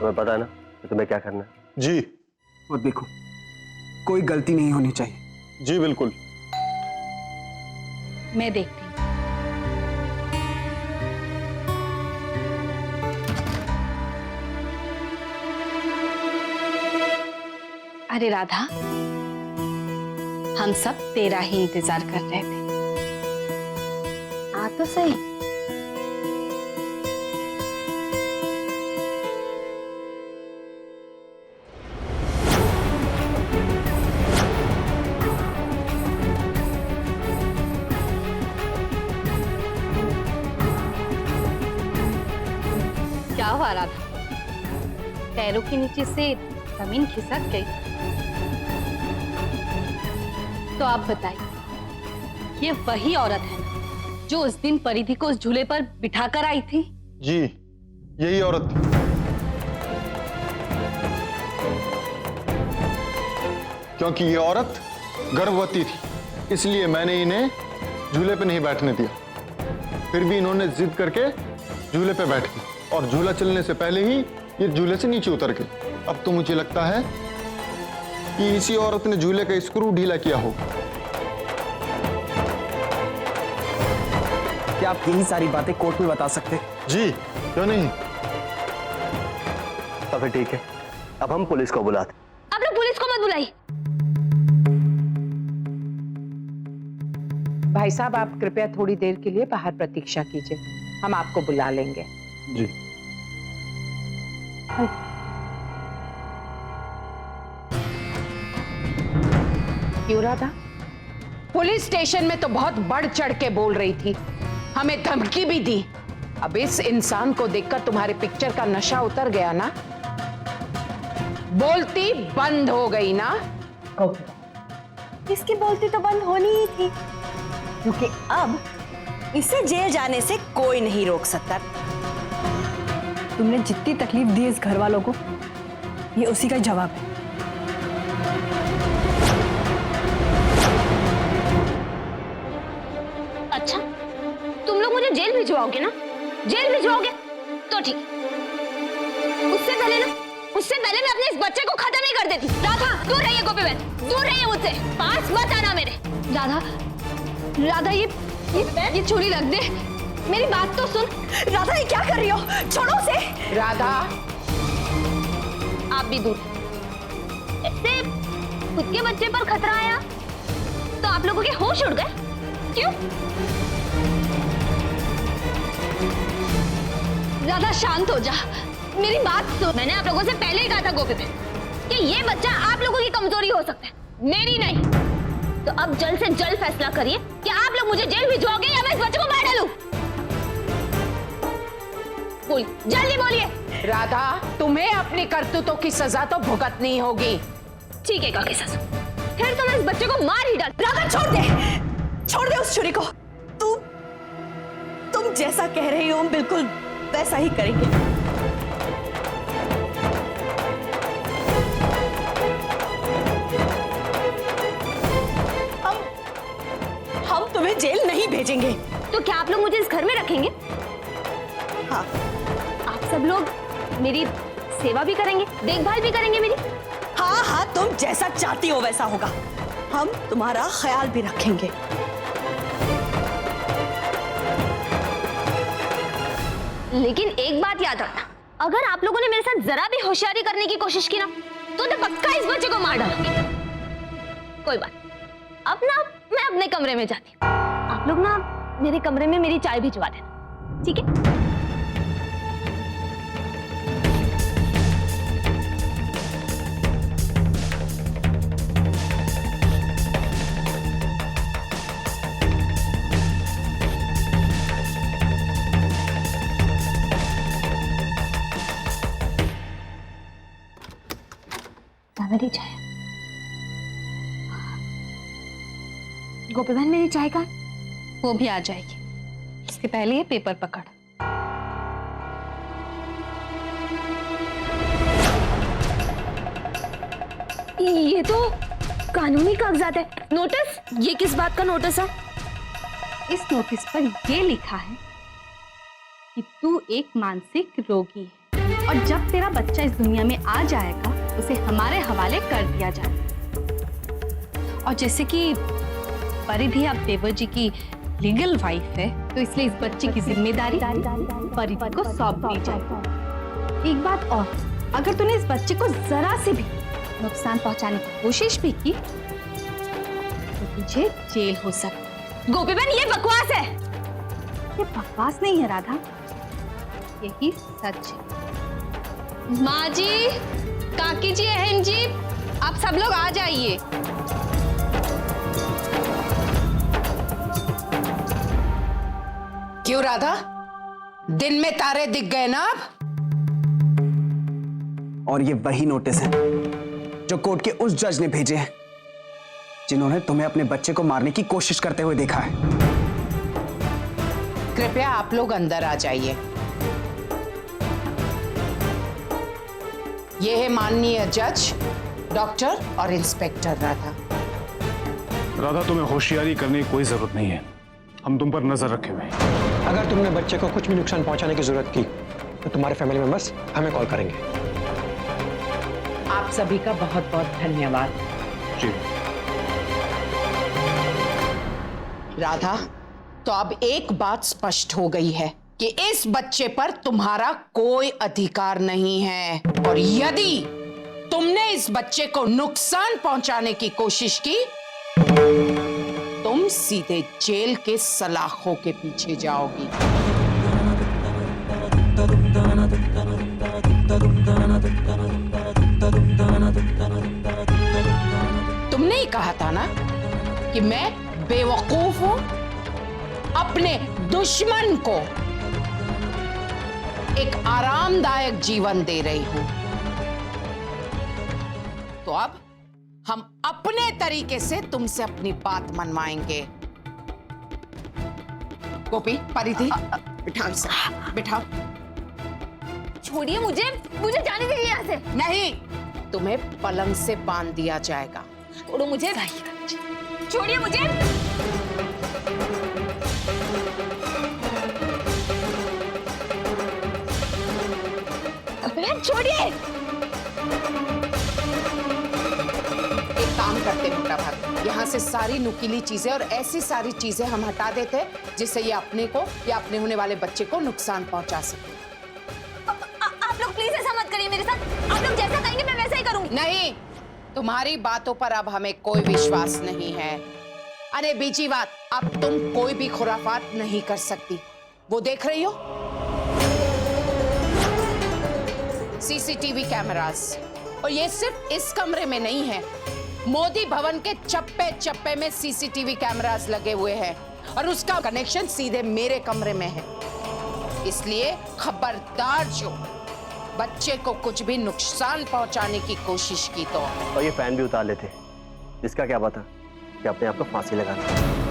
तुम्हें पता है ना कि तुम्हें क्या करना है? जी। और देखो, कोई गलती नहीं होनी चाहिए। जी बिल्कुल। मैं देखती हूँ। अरे राधा, हम सब तेरा ही इंतजार कर रहे थे। आ तो सही। क्या हुआ राधा? पैरों के नीचे से जमीन खिसक गई? तो आप बताइए, ये वही औरत है ना जो उस दिन परिधि को उस झूले पर बिठाकर आई थी? जी, यही औरत थी। क्योंकि ये औरत गर्भवती थी, इसलिए मैंने इन्हें झूले पे नहीं बैठने दिया। फिर भी इन्होंने जिद करके झूले पे बैठ गई और झूला चलने से पहले ही ये झूले से नीचे उतर गई। अब तो मुझे लगता है कि इसी औरत ने झूले का स्क्रू ढीला किया होगा। क्या आप यही सारी बातें कोर्ट में बता सकते? जी, क्यों नहीं। तो फिर ठीक है, अब हम पुलिस को बुलाते। आप लोग पुलिस को मत बुलाइए। भाई साहब, आप कृपया थोड़ी देर के लिए बाहर प्रतीक्षा कीजिए, हम आपको बुला लेंगे। जी। क्यों राधा? पुलिस स्टेशन में तो बहुत बढ़ चढ़ के बोल रही थी, हमें धमकी भी दी। अब इस इंसान को देखकर तुम्हारे पिक्चर का नशा उतर गया ना? बोलती बंद हो गई ना? इसकी बोलती तो बंद होनी ही थी, क्योंकि अब इसे जेल जाने से कोई नहीं रोक सकता। तुमने जितनी तकलीफ दी इस घर वालों को, ये उसी का जवाब है। अच्छा, तुम लोग मुझे जेल भिजवाओगे ना? जेल भिजवाओगे तो ठीक। उससे पहले मैं अपने इस बच्चे को खत्म नहीं कर देती। राधा, दूर रहिए गोपी बहन, दूर रहिए मुझसे, पास मत आना मेरे। राधा, ये छुरी रख दे, मेरी बात तो सुन। राधा, ये क्या कर रही हो? छोड़ो उसे। राधा, आप भी दूर। इससे खुद के बच्चे पर खतरा आया तो आप लोगों के होश उड़ गए? क्यों? राधा, शांत हो जा, मेरी बात सुन। मैंने आप लोगों से पहले ही कहा था गोपी बहन कि ये बच्चा आप लोगों की कमजोरी हो सकता है, मेरी नहीं। तो अब जल्द से जल्द फैसला करिए कि आप लोग मुझे जेल भिजवाओगे या मैं इस बच्चे को मार डालूं। बोलिए, जल्दी बोलिए। राधा, तुम्हें अपनी करतूतों की सजा तो भुगतनी होगी। ठीक है काकी सासू, फिर तो मैं इस बच्चे को मार ही डाल। राधा, छोड़ दे उस छुरी को। तुम जैसा कह रही हो हम बिल्कुल वैसा ही करेंगे। हम तुम्हें जेल नहीं भेजेंगे। तो क्या आप लोग मुझे इस घर में रखेंगे? हाँ। आप सब लोग मेरी सेवा भी करेंगे, देखभाल भी करेंगे मेरी? हाँ, तुम जैसा चाहती हो वैसा होगा। हम तुम्हारा ख्याल भी रखेंगे। लेकिन एक बात याद रखना, अगर आप लोगों ने मेरे साथ जरा भी होशियारी करने की कोशिश की ना, तो पक्का इस बच्चे को मार डालूंगी। कोई बात, अब ना मैं अपने कमरे में जाती हूँ। आप लोग ना मेरे कमरे में मेरी चाय भिजवा देना, ठीक है? मेरी चाय। गोपी बहन, मेरी चाय का वो भी आ जाएगी, इसके पहले ये पेपर पकड़। ये तो कानूनी कागजात है। नोटिस? ये किस बात का नोटिस है? इस नोटिस पर ये लिखा है कि तू एक मानसिक रोगी है। और जब तेरा बच्चा इस दुनिया में आ जाएगा उसे हमारे हवाले कर दिया जाए। और जैसे कि परी भी अब देवर जी की लीगल वाइफ है, तो इसलिए इस बच्चे की जिम्मेदारी परी को सौंप दी जाए। एक बात और, अगर तूने इस बच्चे को जरा से भी नुकसान पहुंचाने की कोशिश भी की तो तुझे जेल हो सकती। गोपी बहन ये बकवास है। ये बकवास नहीं है राधा, यही सच है। माँ जी, काकी जी, बहन जी, आप सब लोग आ जाइए। क्यों राधा, दिन में तारे दिख गए ना अब? और ये वही नोटिस है जो कोर्ट के उस जज ने भेजे हैं जिन्होंने तुम्हें अपने बच्चे को मारने की कोशिश करते हुए देखा है। कृपया आप लोग अंदर आ जाइए। ये है माननीय जज, डॉक्टर और इंस्पेक्टर राधा। राधा, तुम्हें होशियारी करने की कोई जरूरत नहीं है, हम तुम पर नजर रखे हुए हैं। अगर तुमने बच्चे को कुछ भी नुकसान पहुंचाने की जरूरत की तो तुम्हारे फैमिली मेंबर्स हमें कॉल करेंगे। आप सभी का बहुत बहुत धन्यवाद। जी। राधा, तो अब एक बात स्पष्ट हो गई है कि इस बच्चे पर तुम्हारा कोई अधिकार नहीं है, और यदि तुमने इस बच्चे को नुकसान पहुंचाने की कोशिश की तुम सीधे जेल के सलाखों के पीछे जाओगी। तुमने ही कहा था ना कि मैं बेवकूफ हूं, अपने दुश्मन को एक आरामदायक जीवन दे रही हूं। तो अब हम अपने तरीके से तुमसे अपनी बात मनवाएंगे। गोपी, परिधि, बिठाओ इसे, बिठाओ। छोड़िए मुझे, मुझे जाने दीजिए यहाँ से। नहीं, तुम्हें पलंग से बांध दिया जाएगा। छोड़ो मुझे, छोड़िए मुझे। बहन छोड़िए। एक काम करते मोटा भाई, यहाँ से सारी नुकीली चीजें और ऐसी सारी चीजें हम हटा देते जिससे ये अपने को या अपने होने वाले बच्चे को नुकसान पहुंचा सके। आप लोग प्लीज ऐसा मत करिए मेरे साथ। आप लोग जैसा कहेंगे मैं वैसा ही करूंगी। नहीं, तुम्हारी बातों पर अब हमें कोई विश्वास नहीं है। अरे बीची बात, अब तुम कोई भी खुराफात नहीं कर सकती। वो देख रही हो सीसीटीवी कैमरास, और ये सिर्फ इस कमरे में नहीं है, मोदी भवन के चप्पे चप्पे में सीसीटीवी कैमरास लगे हुए हैं, और उसका कनेक्शन सीधे मेरे कमरे में है। इसलिए खबरदार, जो बच्चे को कुछ भी नुकसान पहुंचाने की कोशिश की तो। और ये फैन भी उतार लेते, इसका क्या पता कि अपने आप को फांसी लगा दी।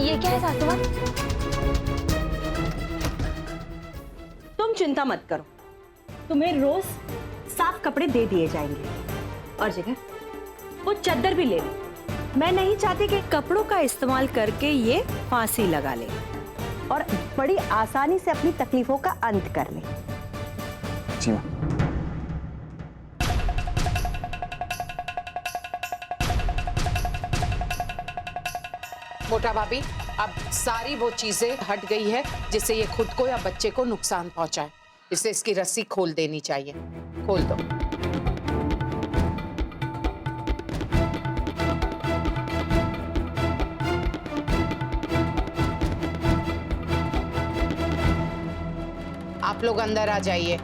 ये क्या है सासू माँ? तुम चिंता मत करो, तुम्हें रोज साफ कपड़े दे दिए जाएंगे, और जगह वो चद्दर भी ले ली। मैं नहीं चाहती कि कपड़ों का इस्तेमाल करके ये फांसी लगा ले और बड़ी आसानी से अपनी तकलीफों का अंत कर ले। जी मां। मोटा भाभी, अब सारी वो चीजें हट गई है जिससे ये खुद को या बच्चे को नुकसान पहुंचाए। इसे इसकी रस्सी खोल देनी चाहिए। खोल दो। आप लोग अंदर आ जाइए।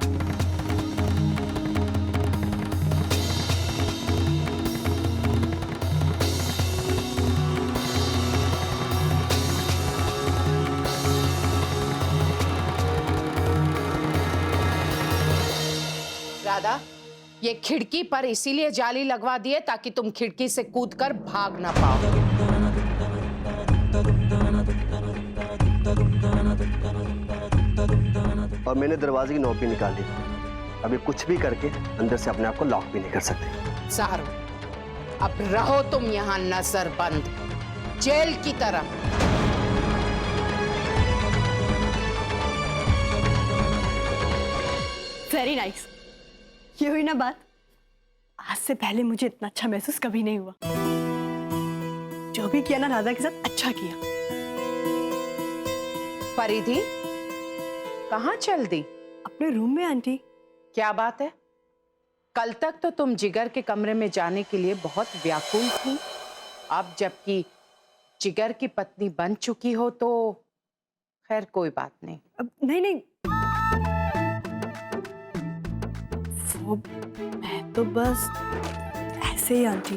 राधा, ये खिड़की पर इसीलिए जाली लगवा दिए ताकि तुम खिड़की से कूदकर भाग ना पाओ। और मैंने दरवाजे की नॉब भी निकाल दी। अभी कुछ भी करके अंदर से अपने आप को लॉक भी नहीं कर सकते। सारू, अब रहो तुम यहाँ नजर बंद, जेल की तरह। Very nice. ये हुई ना बात। आज से पहले मुझे इतना अच्छा महसूस कभी नहीं हुआ। जो भी किया ना राधा के साथ अच्छा किया। परिधि, कहाँ चल दी? अपने रूम में आंटी। क्या बात है? कल तक तो तुम जिगर के कमरे में जाने के लिए बहुत व्याकुल थी। अब जबकि जिगर की पत्नी बन चुकी हो तो खैर कोई बात नहीं। अब नहीं, वो मैं तो बस ऐसे ही आंटी।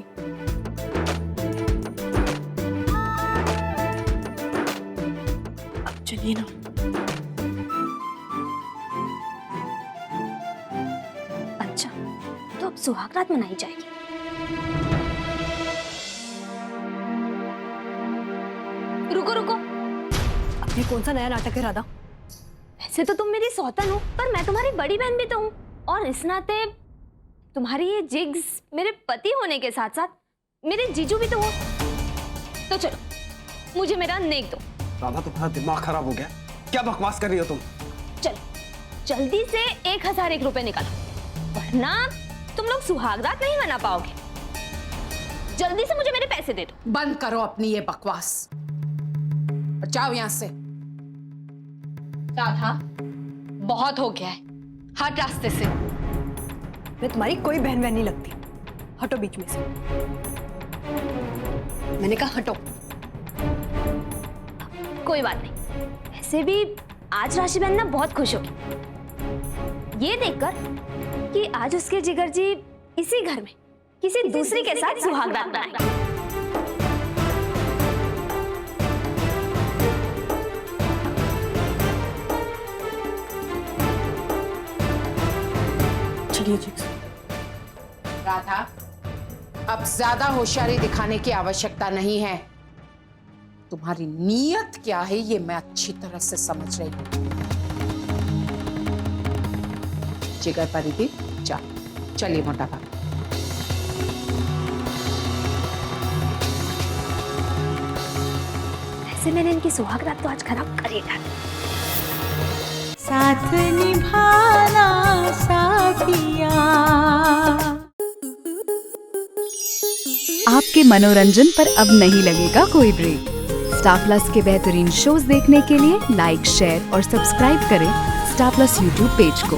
अब चलिए ना। अच्छा, तो अब सुहाग रात मनाई जाएगी। रुको रुको, अब ये कौन सा नया नाटक है राधा? वैसे तो तुम मेरी सौतन हो, पर मैं तुम्हारी बड़ी बहन भी तो हूँ, और इस नाते तुम्हारी ये जिग्स मेरे पति होने के साथ साथ मेरे जीजू भी तो हो। तो चलो, मुझे मेरा नेक दो। राधा, तुम्हारा दिमाग खराब हो गया? क्या बकवास कर रही हो तुम? चलो, जल्दी से 1001 रुपए निकालो, वरना तुम लोग सुहाग रात नहीं मना पाओगे। जल्दी से मुझे मेरे पैसे दे दो। बंद करो अपनी ये बकवास और जाओ यहाँ से। राधा, बहुत हो गया है, हट रास्ते से। मैं तुम्हारी कोई बहन नहीं लगती। हटो बीच में से। मैंने कहा हटो। कोई बात नहीं, ऐसे भी आज राशि बहन ना बहुत खुश होगी ये देखकर कि आज उसके जिगर जी इसी घर में किसी दूसरी के साथ सुहाग रात मनाएंगे। चलिए जी। राधा, अब ज्यादा होशियारी दिखाने की आवश्यकता नहीं है। तुम्हारी नीयत क्या है ये मैं अच्छी तरह से समझ रही हूं। जिगर, परिधि, चलिए मोटा भाई। वैसे मैंने इनकी सुहाग रात तो आज खराब कर ही डाली। साथ निभाना साथिया। आपके मनोरंजन पर अब नहीं लगेगा कोई ब्रेक। स्टार प्लस के बेहतरीन शोज देखने के लिए लाइक, शेयर और सब्सक्राइब करें स्टार प्लस यूट्यूब पेज को।